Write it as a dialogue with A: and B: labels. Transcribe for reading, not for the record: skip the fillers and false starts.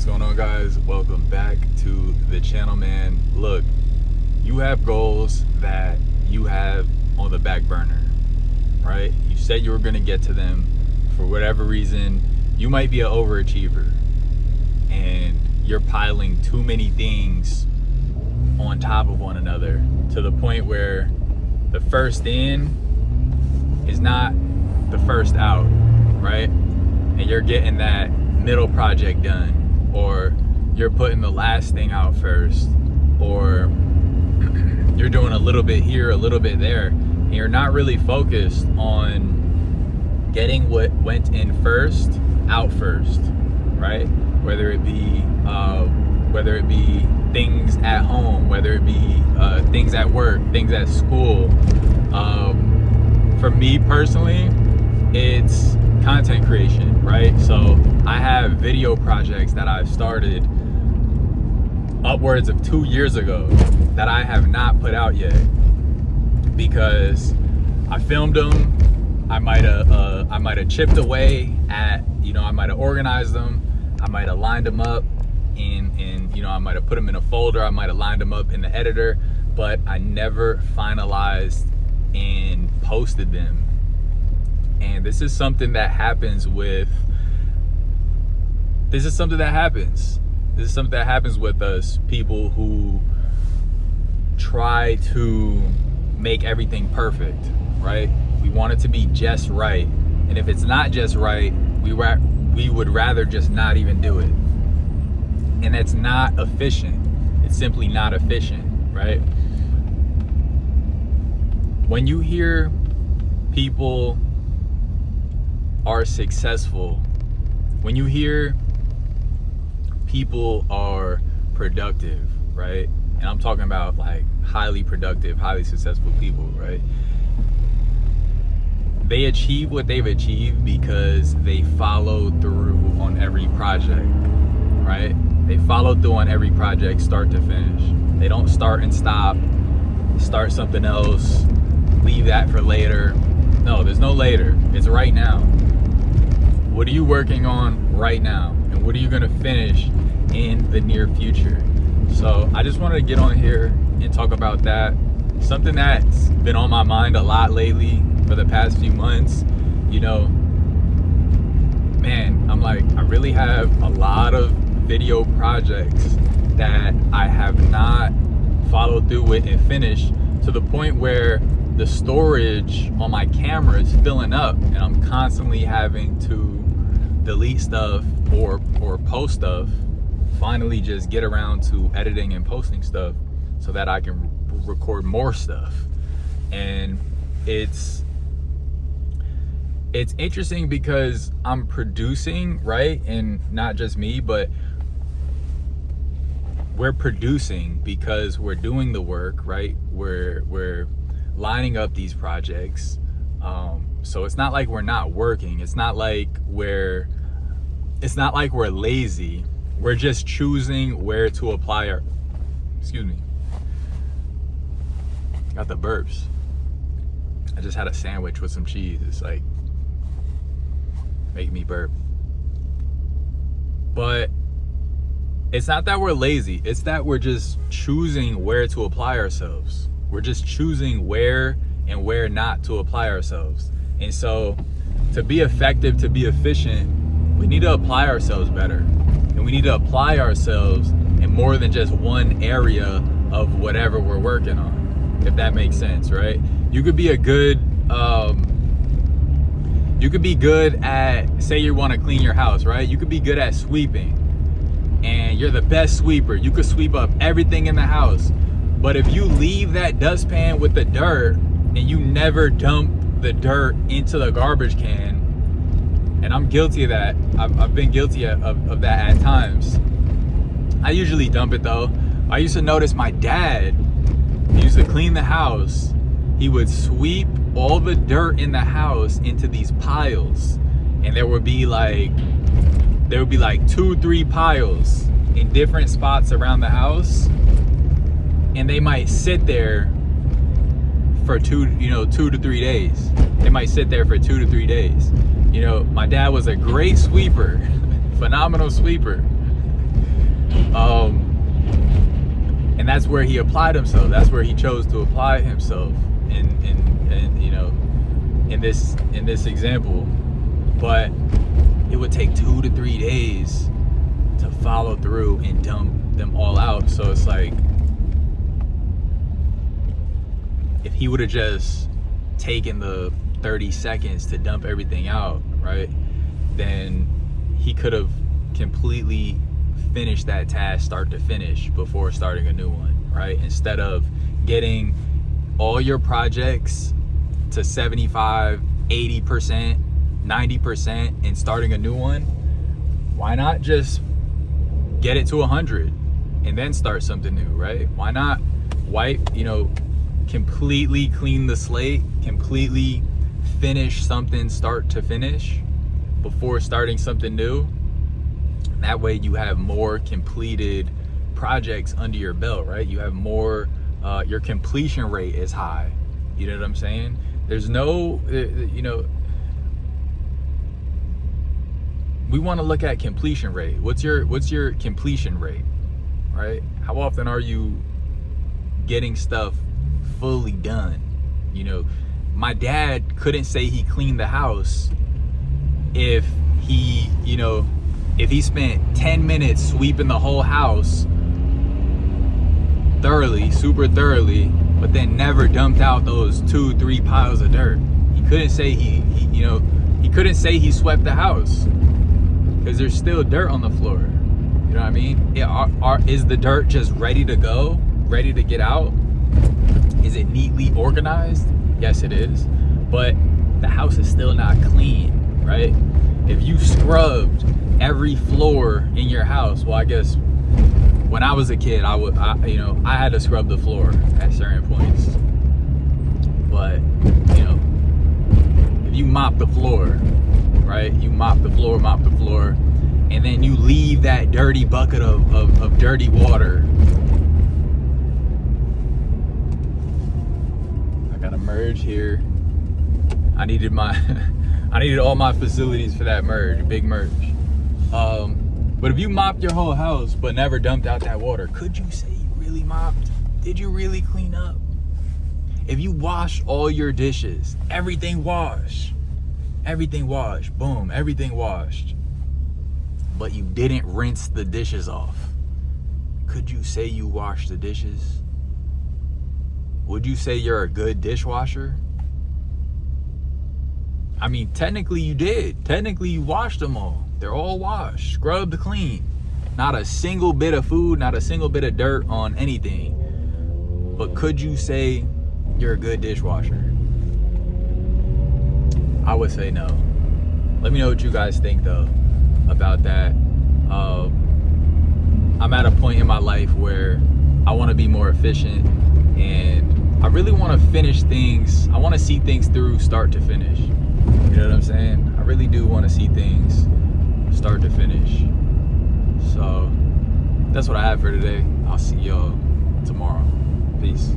A: What's going on, guys? Welcome back to the channel, man. Look, you have goals that you have on the back burner, right? You said you were going to get to them. For whatever reason, you might be an overachiever and you're piling too many things on top of one another to the point where the first in is not the first out, right? And you're getting that middle project done, or you're putting the last thing out first, or you're doing a little bit here, a little bit there, and you're not really focused on getting what went in first out first, right? Whether it be things at home, whether it be things at work, things at school. For me personally, it's content creation, right? So I have video projects that I've started upwards of 2 years ago that I have not put out yet because I filmed them. I might have chipped away at, I might have organized them. I might have lined them up and I might have put them in a folder. I might have lined them up in the editor, but I never finalized and posted them. And this is something that happens with us people who try to make everything perfect, right? We want it to be just right. And if it's not just right, we would rather just not even do it. And it's not efficient. It's simply not efficient, right? When you hear people are successful, when you hear people are productive, right? And I'm talking about like highly productive, highly successful people, right? They achieve what they've achieved because they follow through on every project, right? They follow through on every project, start to finish. They don't start and stop, start something else, leave that for later. No, there's no later. It's right now. What are you working on right now? And what are you gonna finish in the near future? So I just wanted to get on here and talk about that. Something that's been on my mind a lot lately for the past few months. Man, I'm like, I really have a lot of video projects that I have not followed through with and finished, to the point where the storage on my camera is filling up and I'm constantly having to delete stuff or post stuff. Finally just get around to editing and posting stuff so that I can record more stuff. And it's interesting because I'm producing, right? And not just me, but we're producing because we're doing the work, right? We're lining up these projects. So it's not like we're not working. It's not like we're lazy. We're just choosing where to apply our, got the burps. I just had a sandwich with some cheese. It's like making me burp. But it's not that we're lazy. It's that we're just choosing where to apply ourselves. We're just choosing where and where not to apply ourselves. And so to be effective, to be efficient, we need to apply ourselves better. And we need to apply ourselves in more than just one area of whatever we're working on, if that makes sense, right? You could be good at, say you want to clean your house, right? You could be good at sweeping and you're the best sweeper. You could sweep up everything in the house. But if you leave that dustpan with the dirt and you never dump the dirt into the garbage can, and I'm guilty of that. I've been guilty of that at times. I usually dump it though. I used to notice my dad, he used to clean the house. He would sweep all the dirt in the house into these piles. And there would be like 2-3 piles in different spots around the house. And they might sit there for 2 to 3 days. They might sit there for 2 to 3 days. My dad was a great sweeper, phenomenal sweeper. And that's where he applied himself. That's where he chose to apply himself in you know, in this example. But it would take 2 to 3 days to follow through and dump them all out. So it's like, if he would have just taken the 30 seconds to dump everything out, right, then he could have completely finished that task start to finish before starting a new one, right? Instead of getting all your projects to 75, 80%, 90% and starting a new one, why not just get it to 100 and then start something new, right? Why not completely clean the slate, completely finish something start to finish before starting something new? That way you have more completed projects under your belt, right? You have more, your completion rate is high. You know what I'm saying? There's no, we want to look at completion rate. What's your completion rate, right? How often are you getting stuff fully done? My dad couldn't say he cleaned the house if he spent 10 minutes sweeping the whole house super thoroughly, but then never dumped out those 2-3 piles of dirt. He couldn't say he couldn't say he swept the house because there's still dirt on the floor. You know what I mean? Is the dirt just ready to go, ready to get out? Is it neatly organized? Yes, it is. But the house is still not clean, right? If you scrubbed every floor in your house, well, I guess when I was a kid, I had to scrub the floor at certain points. But, if you mop the floor, right? You mop the floor, and then you leave that dirty bucket of dirty water. I got a merge here. I needed all my facilities for that merge, big merge. But if you mopped your whole house but never dumped out that water, could you say you really mopped? Did you really clean up? If you wash all your dishes, everything washed, boom, everything washed, but you didn't rinse the dishes off, could you say you washed the dishes? Would you say you're a good dishwasher? I mean, technically you did. Technically you washed them all. They're all washed, scrubbed clean. Not a single bit of food, not a single bit of dirt on anything. But could you say you're a good dishwasher? I would say no. Let me know what you guys think though about that. I'm at a point in my life where I want to be more efficient, and I really want to finish things. I want to see things through start to finish. You know what I'm saying? I really do want to see things start to finish. So that's what I have for today. I'll see y'all tomorrow. Peace.